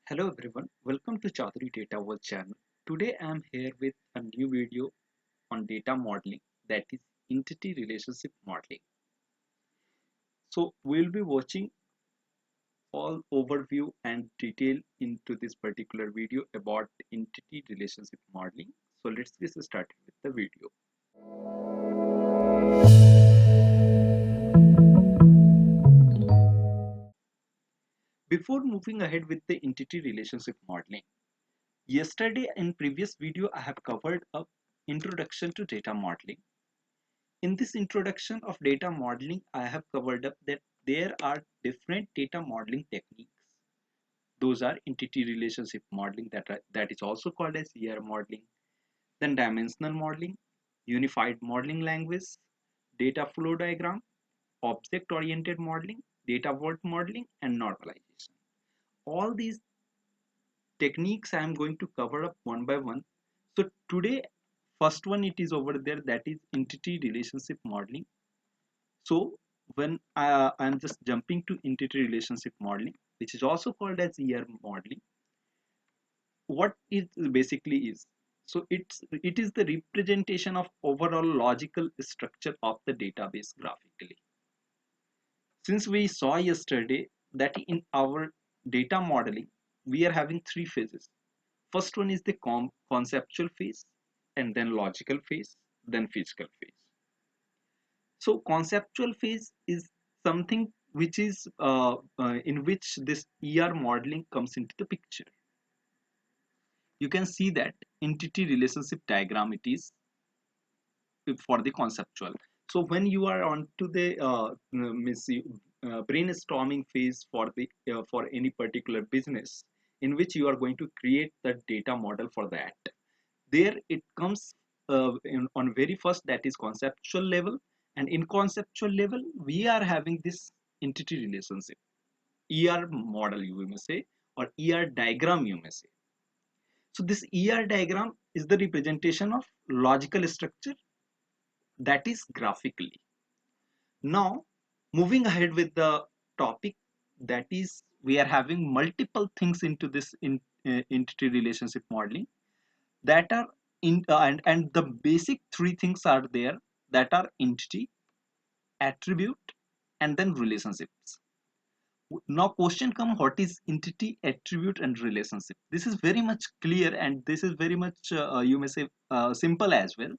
Hello everyone, welcome to Chaudhary Data World channel. Today I am here with a new video on data modeling, that is entity relationship modeling. So we'll be watching all overview and detail into this particular video about entity relationship modeling. So let's get started with the video. Before moving ahead with the entity relationship modeling, yesterday in previous video I have covered a introduction to data modeling. In this introduction of data modeling, I have covered up that there are different data modeling techniques. Those are entity relationship modeling, that is also called as ER modeling, then dimensional modeling, unified modeling language, data flow diagram, object-oriented modeling, data vault modeling, and normalization. All these techniques I am going to cover up one by one. So today, first one it is over there, that is entity relationship modeling. So when I'm just jumping to entity relationship modeling, which is also called as ER modeling, what it basically is. So it is the representation of overall logical structure of the database graphically. Since we saw yesterday that in our data modeling, we are having three phases. First one is the conceptual phase, and then logical phase, then physical phase. So conceptual phase is something which is in which this ER modeling comes into the picture. You can see that entity relationship diagram it is for the conceptual. So when you are on to the brainstorming phase for any particular business in which you are going to create the data model for that, there it comes on very first, that is conceptual level, and in conceptual level we are having this entity relationship ER model, you may say, or ER diagram, you may say. So this ER diagram is the representation of logical structure, that is graphically. Now moving ahead with the topic, that is we are having multiple things into this entity relationship modeling that are in and the basic three things are there, that are entity, attribute, and then relationships. Now question come, what is entity, attribute, and relationship? This is very much clear, and this is very much you may say simple as well.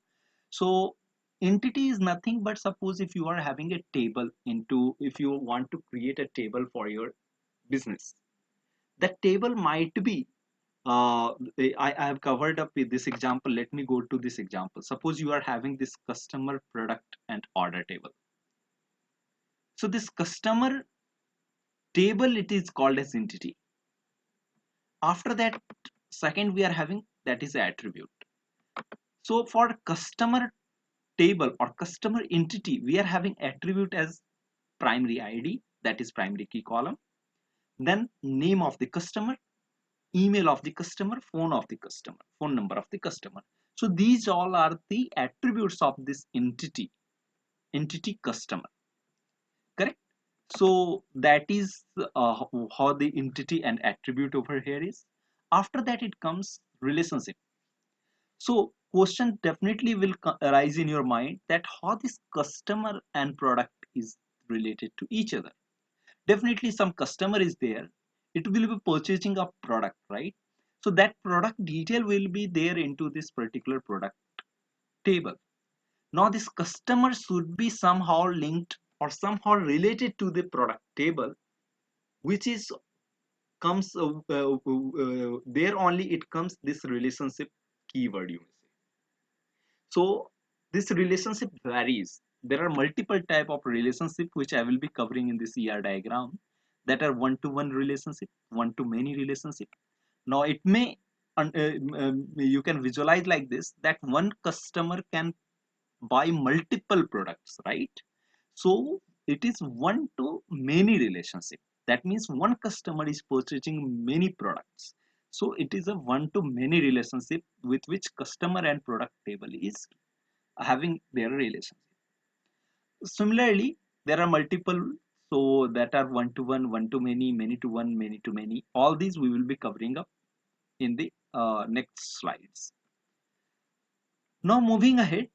So entity is nothing but, suppose if you are having a table into, if you want to create a table for your business, that table might be I have covered up with this example. Let me go to this example. Suppose you are having this customer, product, and order table. So this customer table, it is called as entity. After that, second we are having, that is attribute. So for customer table or customer entity, we are having attribute as primary ID, that is primary key column, then name of the customer, email of the customer, phone of the customer, phone number of the customer. So these all are the attributes of this entity customer, correct? So that is how the entity and attribute over here is. After that it comes relationship. So question definitely will arise in your mind, that how this customer and product is related to each other. Definitely some customer is there, it will be purchasing a product, right? So that product detail will be there into this particular product table. Now this customer should be somehow linked or somehow related to the product table, which is comes there only it comes this relationship keyword, you may say. So this relationship varies. There are multiple type of relationship which I will be covering in this ER diagram, that are one-to-one relationship, one-to-many relationship. Now it may you can visualize like this, that one customer can buy multiple products, right? So it is one to many relationship. That means one customer is purchasing many products. So it is a one to many relationship with which customer and product table is having their relationship. Similarly, there are multiple So that are one to one to many to one, many to many. All these we will be covering up in the next slides. Now moving ahead,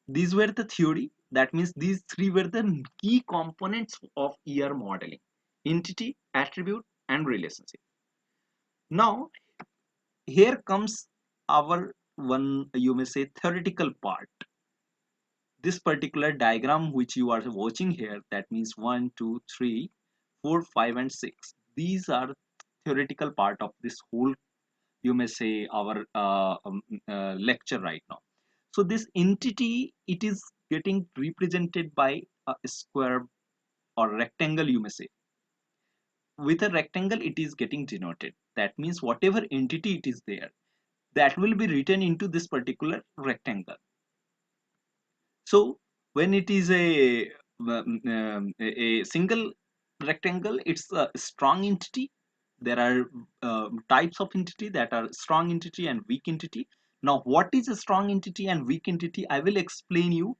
these were the theory. That means these three were the key components of ER modeling: entity, attribute, and relationship. Now here comes our one, you may say, theoretical part. This particular diagram which you are watching here, that means 1 2 3 4 5 and 6, these are theoretical part of this whole, you may say, our lecture right now. So this entity, it is getting represented by a square or rectangle, you may say. With a rectangle it is getting denoted. That means whatever entity it is there, that will be written into this particular rectangle. So when it is a single rectangle, it's a strong entity. There are types of entity that are strong entity and weak entity. Now what is a strong entity and weak entity, I will explain you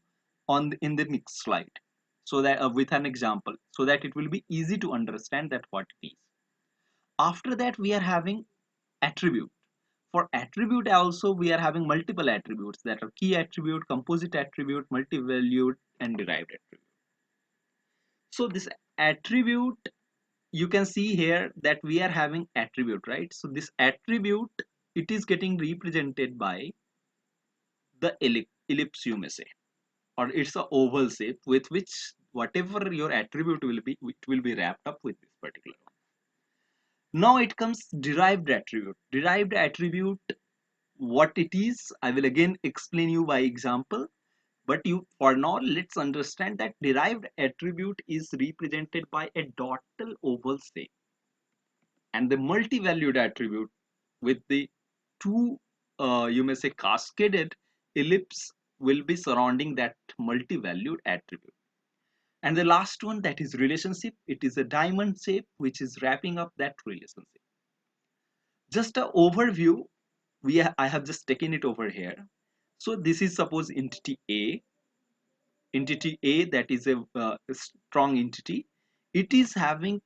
in the next slide, so that with an example, so that it will be easy to understand that what it is. After that we are having attribute. For attribute also we are having multiple attributes, that are key attribute, composite attribute, multi-valued, and derived attribute. So this attribute, you can see here that we are having attribute, right? So this attribute, it is getting represented by the ellipse, you may say, or it's a oval shape with which whatever your attribute will be, it will be wrapped up with this particular one. Now it comes derived attribute. Derived attribute, what it is, I will again explain you by example. But you, for now, let's understand that derived attribute is represented by a dotted oval shape, and the multi-valued attribute with the two, you may say, cascaded ellipse will be surrounding that multi-valued attribute. And the last one, that is relationship, it is a diamond shape which is wrapping up that relationship. Just an overview, I have just taken it over here. So this is suppose entity A. Entity A, that is a strong entity. It is having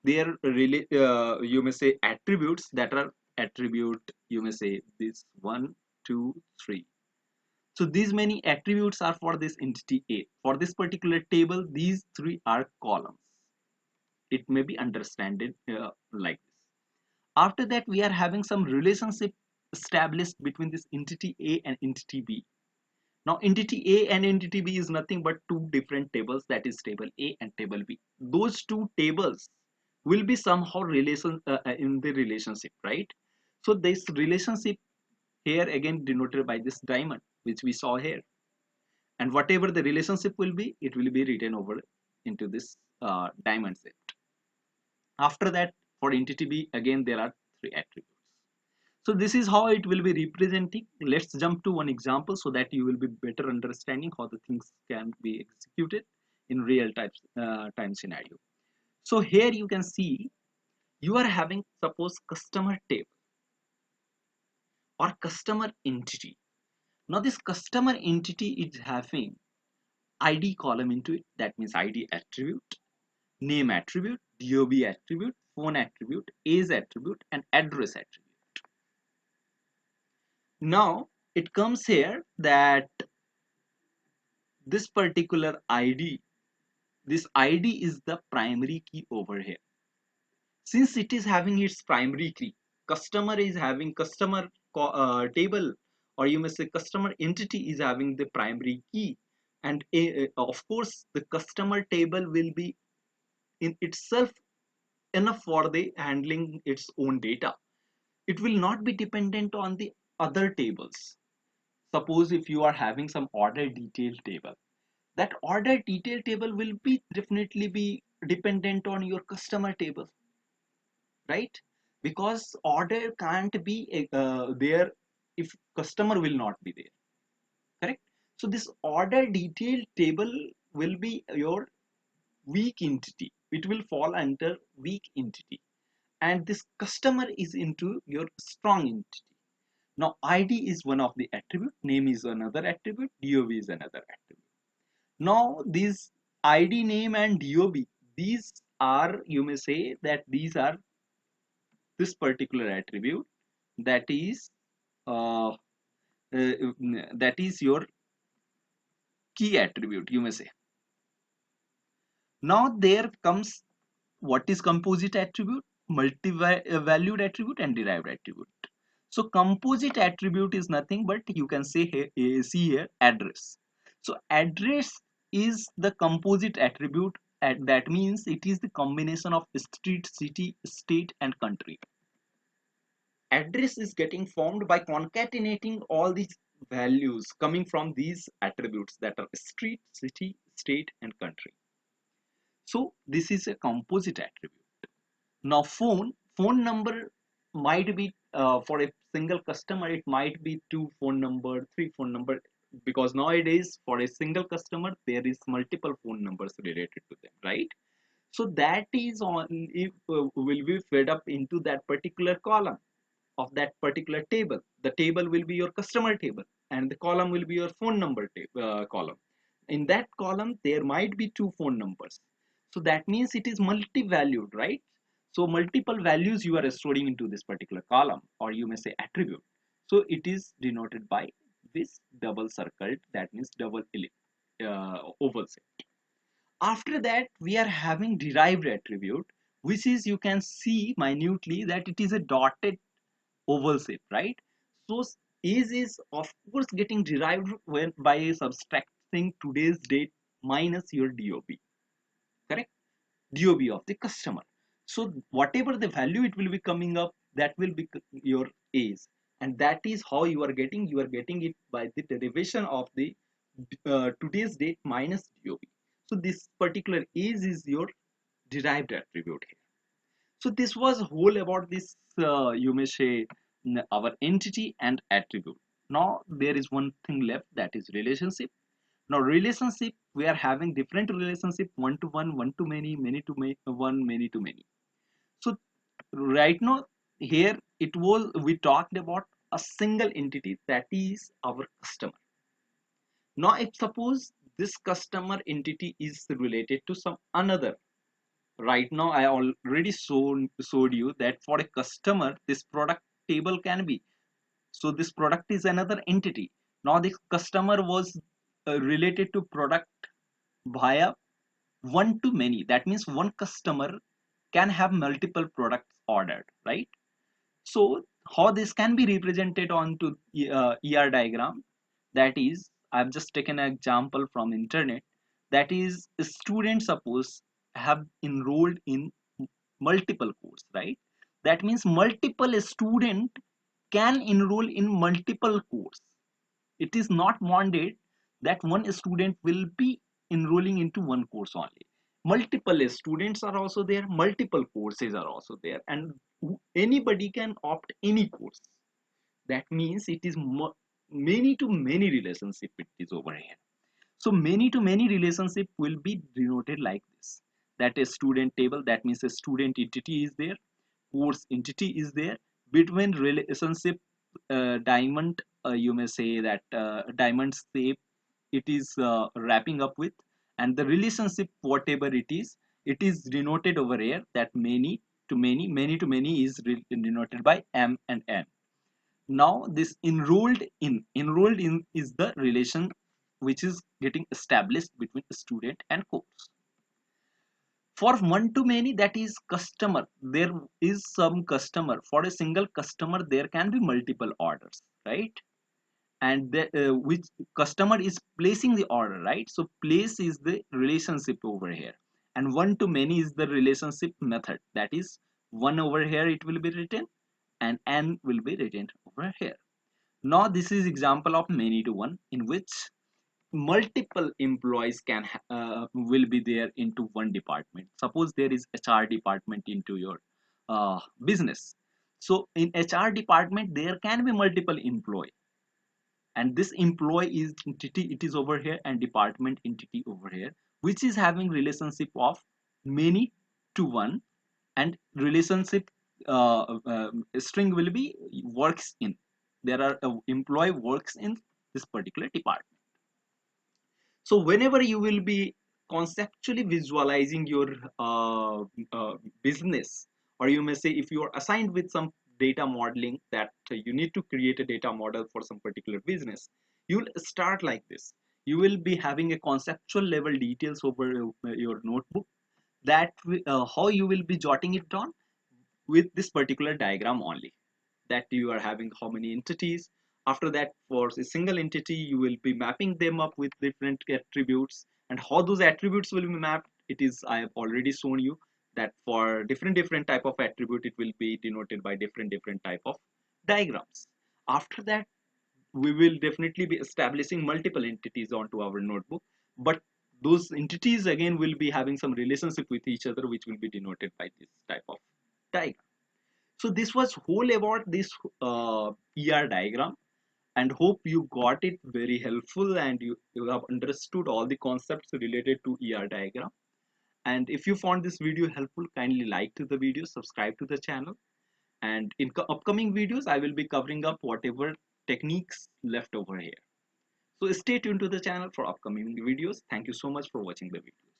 their really, you may say, attributes, that are attribute, you may say, this 1 2 3. So these many attributes are for this entity A. For this particular table, these three are columns. It may be understood like this. After that we are having some relationship established between this entity A and entity B. Now entity A and entity B is nothing but two different tables, that is table A and table B. Those two tables will be somehow in the relationship, right? So this relationship here again denoted by this diamond which we saw here, and whatever the relationship will be, it will be written over into this diamond shape. After that, for entity B, again there are three attributes. So this is how it will be representing. Let's jump to one example so that you will be better understanding how the things can be executed in real time scenario. So here you can see you are having, suppose, customer table or customer entity. Now this customer entity is having ID column into it, that means ID attribute, name attribute, DOB attribute, phone attribute, age attribute, and address attribute. Now it comes here that this particular ID, this ID is the primary key over here. Since it is having its primary key, customer is having customer table, or you may say customer entity is having the primary key, and of course the customer table will be in itself enough for the handling its own data. It will not be dependent on the other tables. Suppose if you are having some order detail table, that order detail table will be definitely be dependent on your customer table, right? Because order can't be there if customer will not be there, correct? So this order detail table will be your weak entity. It will fall under weak entity, and this customer is into your strong entity. Now ID is one of the attribute, name is another attribute, DOB is another attribute. Now these ID, name, and DOB, these are, you may say that these are this particular attribute that is uh, that is your key attribute, you may say. Now there comes what is composite attribute, multi-valued attribute, and derived attribute. So composite attribute is nothing but, you can say here, see here, address. So address is the composite attribute, and that means it is the combination of street, city, state, and country. Address is getting formed by concatenating all these values coming from these attributes that are street, city, state, and country. So this is a composite attribute. Now phone number might be for a single customer, it might be two phone number, three phone number, because nowadays for a single customer there is multiple phone numbers related to them, right? So that is on, if will be fed up into that particular column of that particular table. The table will be your customer table and the column will be your phone number column. In that column there might be two phone numbers, so that means it is multi-valued, right? So multiple values you are storing into this particular column, or you may say attribute. So it is denoted by this double circled, that means double oval set. After that we are having derived attribute, which is, you can see minutely that it is a dotted oval shape, right? So age is of course getting derived when by subtracting today's date minus your DOB, correct? DOB of the customer. So whatever the value it will be coming up, that will be your age, and that is how you are getting it by the derivation of the today's date minus DOB. So this particular age is your derived attribute here. So this was whole about this, you may say, our entity and attribute. Now there is one thing left, that is relationship. Now relationship, we are having different relationship, one to one to many to one, many to many. So right now here it was, we talked about a single entity, that is our customer. Now if suppose this customer entity is related to some another, right now I already showed you that for a customer this product table can be, so this product is another entity. Now this customer was related to product via one to many, that means one customer can have multiple products ordered, right? So how this can be represented onto ER diagram, that is, I've just taken an example from internet, that is, a student suppose have enrolled in multiple course, right? That means multiple student can enroll in multiple course. It is not mandated that one student will be enrolling into one course only. Multiple students are also there, multiple courses are also there, and anybody can opt any course. That means it is many to many relationship it is over here. So many to many relationship will be denoted like this, that a student table, that means a student entity is there, course entity is there, between relationship diamond, you may say that diamond shape it is wrapping up with, and the relationship whatever it is denoted over here, that many to many, many to many is denoted by M and N. Now this enrolled in is the relation which is getting established between student and course. For one to many, that is customer, there is some customer, for a single customer there can be multiple orders, right? And the, which customer is placing the order, right? So place is the relationship over here, and one to many is the relationship method, that is, one over here it will be written and N will be written over here. Now this is example of many to one, in which multiple employees can will be there into one department. Suppose there is HR department into your business. So in HR department there can be multiple employee, and this employee is entity, it is over here, and department entity over here, which is having relationship of many to one, and relationship string will be works in, there are employee works in this particular department. So whenever you will be conceptually visualizing your business, or you may say if you are assigned with some data modeling that you need to create a data model for some particular business, you'll start like this. You will be having a conceptual level details over your notebook, that how you will be jotting it down with this particular diagram only, that you are having how many entities. After that, for a single entity, you will be mapping them up with different attributes, and how those attributes will be mapped, it is, I have already shown you that for different type of attribute, it will be denoted by different type of diagrams. After that, we will definitely be establishing multiple entities onto our notebook, but those entities again will be having some relationship with each other, which will be denoted by this type of diagram. So this was whole about this ER diagram, and hope you got it very helpful, and you have understood all the concepts related to ER diagram. And if you found this video helpful, kindly like to the video, subscribe to the channel, and in upcoming videos I will be covering up whatever techniques left over here. So stay tuned to the channel for upcoming videos. Thank you so much for watching the video.